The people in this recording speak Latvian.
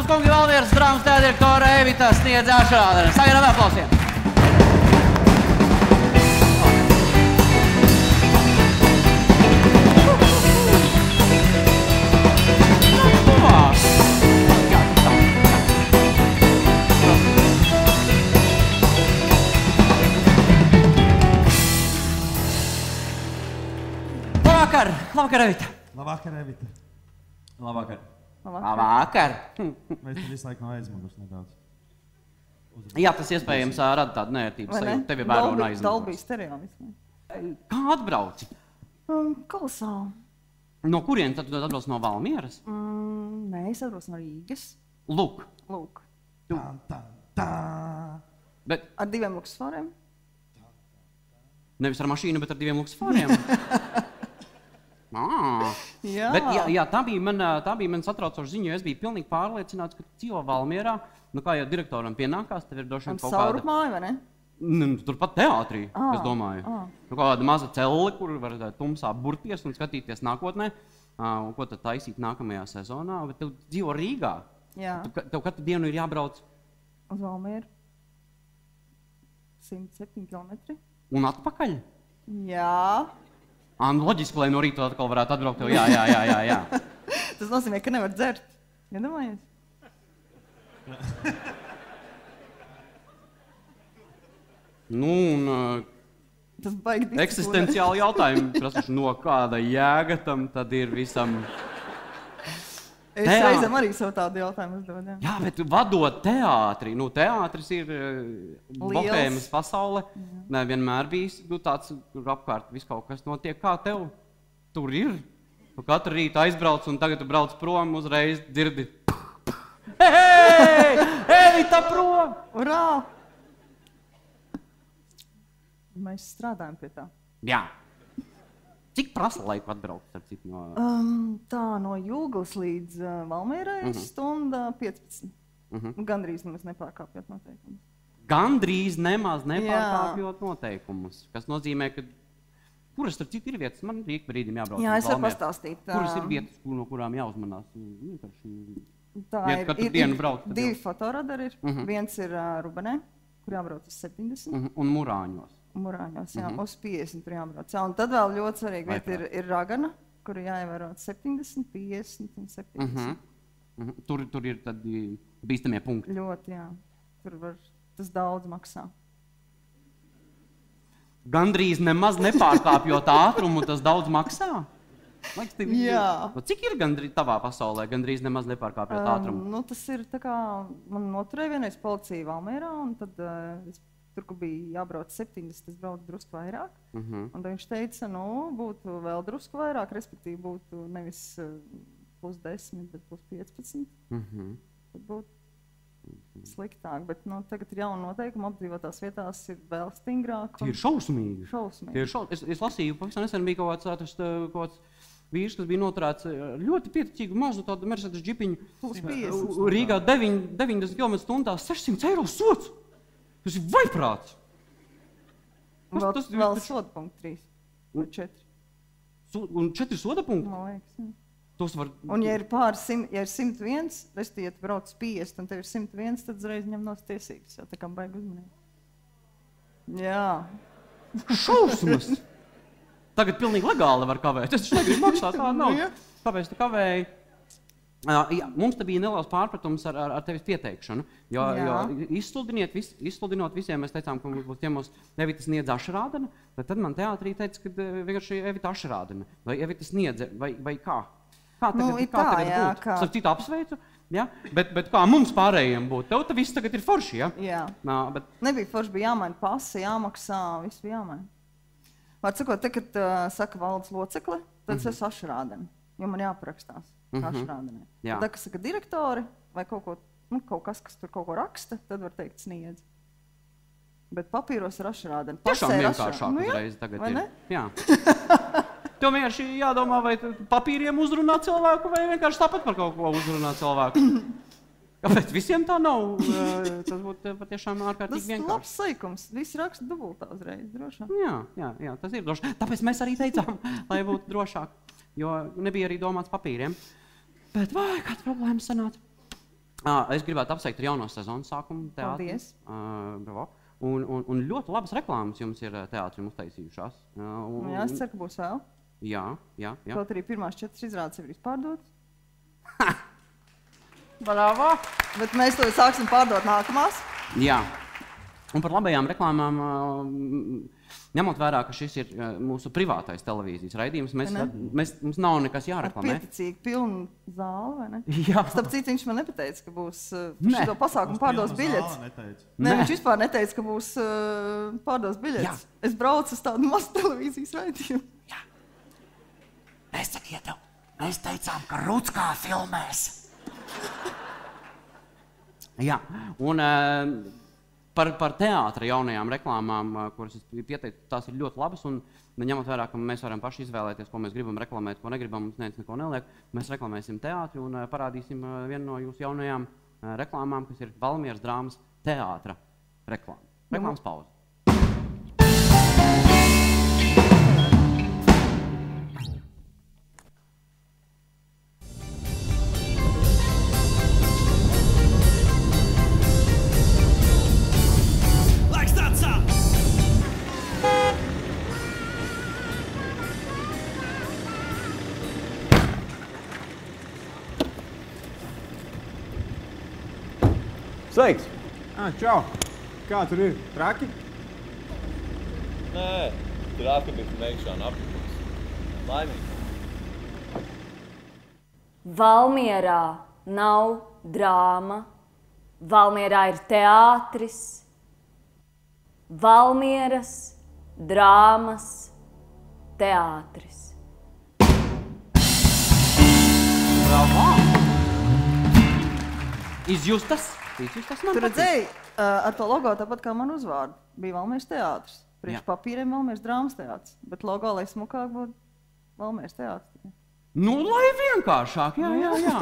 kungi, Valmieras drāmas teātra direktore Evita Sniedze Ašrādene. Sagaidām aplausiem! Labvakar, Evita! Labvakar, Evita. Labvakar. Labvakar! Vai tu visu laiku nav aizmugurs nedaudz? Jā, tas iespējams rada tādu nērtību sajūtu. Tevi vēro un aizmugurs. Dolby stereo vismaz. Kā atbrauci? Kolosāli. No kurien tad tu atbrauc no Valmieras? Nē, es atbrauc no Rīgas. Lūk. Lūk. Bet ar 2 luksusforiem? Nevis ar mašīnu, bet ar 2 luksusforiem? Jā. Bet, jā, tā bija man satraucoša ziņa, jo es biju pilnīgi pārliecināts, ka dzīvo Valmierā. Nu, kā jau direktoram pienākās, tev ir droši vien kaut kāda... Un Saurupmāja, vai ne? Turpat teātrī, es domāju. Nu, kāda maza celle, kur var tumsā burties un skatīties nākotnē, ko tad taisīt nākamajā sezonā. Bet tev dzīvo Rīgā. Jā. Tev katru dienu ir jābrauc... Uz Valmieru. 107 kilometri. Un atpakaļ? Jā. Nu, loģiski, lai no rīta atkal varētu atbraukt tev. Jā. Tas nozīmē, ka nevar dzert. Iedomājies? Nu, un... Tas baigi diskusēt. Eksistenciāli jautājumi, prasīšu, no kāda jēga tam tad ir visam... Es reizēm arī savu tādu jautājumu uzdodu. Jā, bet vadot teātri, nu, teātris ir bohēmas pasaule, nevienmēr bijis tāds, kur apkārt viss kaut kas notiek. Kā tev tur ir? Tu katru rītu aizbrauc un tagad tu brauc prom, uzreiz dzirdi. Hei! Evita prom! Urā! Mēs strādājam pie tā. Jā. Cik prasa laiku atbraukt, starp citu, no... Tā, no Jūglas līdz Valmierai stunda 15. Gandrīz nemaz nepārkāpjot noteikumus. Gandrīz nemaz nepārkāpjot noteikumus, kas nozīmē, ka... Kuras, starp citu, ir vietas? Man ik brīdim jābrauc. Jā, es varu pastāstīt. Kuras ir vietas, no kurām jāuzmanās? Tā ir 2 fotoradari. Viens ir Rubenē, kur jābrauc uz 70. Un Murāņos. Murāņos, jā, uz 50 tur jābrauc. Un tad vēl ļoti svarīga vieta ir Ragana, kuru jāievēro 70, 50 un 70. Tur ir tad bīstamie punkti. Ļoti, jā. Tas daudz maksā. Gandrīz nemaz nepārkāpjot ātrumu, tas daudz maksā? Jā. Cik ir gandrīz tavā pasaulē, gandrīz nemaz nepārkāpjot ātrumu? Nu, tas ir tā kā, man noturēja vienreiz policija Valmierā, un tad tur, kur bija jābrauc 70, es braucu drusku vairāk. Un tad viņš teica, nu, būtu vēl drusku vairāk, respektīvi būtu nevis +10, bet +15. Tad būtu sliktāk, bet tagad ir jauna noteikuma, apdzīvotās vietās ir vēl stingrāk. Tie ir šausmīgi. Es lasīju, pavisam nesen bija kaut kāds vīrs, kas bija noturēts ļoti pieticīgu mazu tādu Mercedes džipiņu Rīgā 90 km/h, 600 eiro sots. Tas ir vaiprāts! Vēl soda punkti 3 vai 4. Un 4 soda punkti? Man liekas, jā. Un ja ir pār 101, restīvi, ja tu brauc 50 un tev ir 101, tad uzreiz ņem nos tiesības, jo tā kā baigi uzmanīt. Jā. Šausmas! Tagad pilnīgi legāli var kavēt. Es taču negribu maksāt tādu naudu. Kāpēc tu kavēji? Jā, mums te bija neliels pārpratums ar tevis pieteikšanu, jo izsludinot visiem, mēs teicām, ka mums būs ciemos Evita Sniedze Ašrādene, tad man teātrī teica, ka vienkārši Evita Ašrādene, vai Evita Sniedze, vai kā? Kā tagad būt? Starp citu apsveicu, ja? Bet kā mums pārējiem būt? Tev viss tagad ir forši, ja? Jā. Nebija forši, bija jāmaina pasi, jāmaksā, viss bija jāmaina. Vārds sakot, te, kad saka valdes locekle, tad es esmu Ašrādene, jo man jāparakstās. Ašrādenē. Tad, kad saka direktori vai kaut kas, kas tur kaut ko raksta, tad var teikt Sniedze. Bet papīros ir Ašrādene. Tiešām vienkāršāk uzreiz tagad ir. Jā. Tev vienkārši jādomā, vai papīriem uzrunā cilvēku, vai vienkārši tāpat par kaut ko uzrunā cilvēku. Kāpēc visiem tā nav? Tas būtu patiešām ārkārtīgi vienkārši. Tas labs saikums. Visi raksta dubultā uzreiz, drošāk. Jā, tas ir drošāk. Tāpēc mēs arī teicām, lai būtu drošāk. Jo nebija arī domāts papīriem. Bet vai kāds problēmas sanāca? Es gribētu apsveikt ar jauno sezonas sākumu teātri. Paldies. Bravo. Un ļoti labas reklāmas jums ir teātrim uztaisījušās. Jā, es ceru, ka būs vēl. Jā. Kaut arī pirmās 4 izrādes ir izpārdotas. Bravo! Bet mēs to sāksim pārdot nākamās. Jā. Un par labajām reklāmām, ņemot vērā, ka šis ir mūsu privātais televīzijas raidījums, mums nav nekas jāreklamē. Ar pieticīgi pilnu zāli, vai ne? Jā. Starp citu, viņš man nepateica, ka būs šito pasākumu pārdos biļetes. Nē, viņš vispār neteica, ka būs pārdos biļetes. Jā. Es braucu uz tādu mazu televīzijas raidījumu. Jā. Nesakiet tev, mēs teicām, ka Rutskā filmēs. Jā, un par teātra jaunajām reklāmām, kuras es pieteicu, tās ir ļoti labas, un ņemot vērā, ka mēs varam paši izvēlēties, ko mēs gribam reklamēt, ko negribam, mums neviens neko neliek, mēs reklamēsim teātri un parādīsim vienu no jūsu jaunajām reklāmām, kas ir Valmieras drāmas teātra reklāma. Reklāmas pauze. Sveiks! Čau! Kā tur ir? Traki? Nē, traki bija meikšana aptikums. Laimīgi. Valmierā nav drāma. Valmierā ir teātris. Valmieras drāmas teātris. Bravo! Izjustas? Tu redzēji, ar to logo tāpat kā man uzvārdu. Bija Valmieras teātris. Priekš papīriem Valmieras drāmas teātris. Bet logo, lai smukāk būtu Valmieras teātris. Nu, lai vienkāršāk, jā.